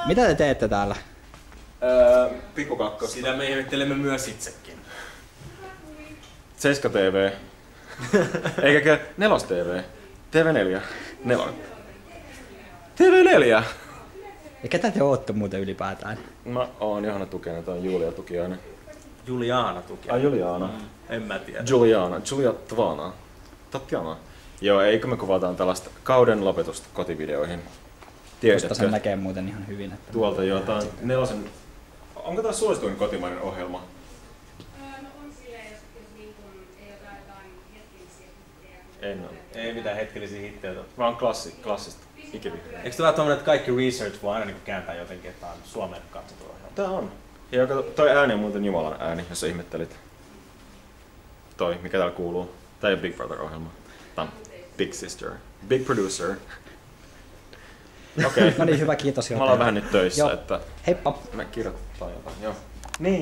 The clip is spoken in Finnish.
Mitä te teette täällä? Pikkukakko. Sitä me ihmettelemme myös itsekin. 7 TV. Eikä 4 TV. TV4. 4. TV4! Ja ketä te ootte muuten ylipäätään? Mä oon Johanna Tukena, tää on Julia Tukiainen. Juliana tuki. Juliana. En mä tiedä. Julia Tvana. Tatjana. Joo, eikö me kuvataan tällaista kauden lopetusta kotivideoihin? Tuosta sen näkee muuten ihan hyvin. Että tuolta jo, tää on 4. Onko tää suosituin kotimainen ohjelma? No on silleen, jos niin kun ei ota jotain hetkellisiä hittejä. En oo. Ei mitään hetkellisiä hittejä. Vaan klassista. Ikävihreä. Eikö tämä tommonen, että kaikki research voi aina niin kääntää jotenkin, että tää on Suomen katsottu ohjelma? Tää on. Ja toi ääni on muuten Jumalan ääni, jos sä ihmettelit. Toi, mikä täällä kuuluu. Tää ei ole Big Brother-ohjelma. Tää on Big Sister. Big Producer. Okei. no niin, hyvä, kiitos. Mä ollaan vähän nyt töissä, Joo. että Heippa! me kirjoitetaan jotain. Joo. Niin.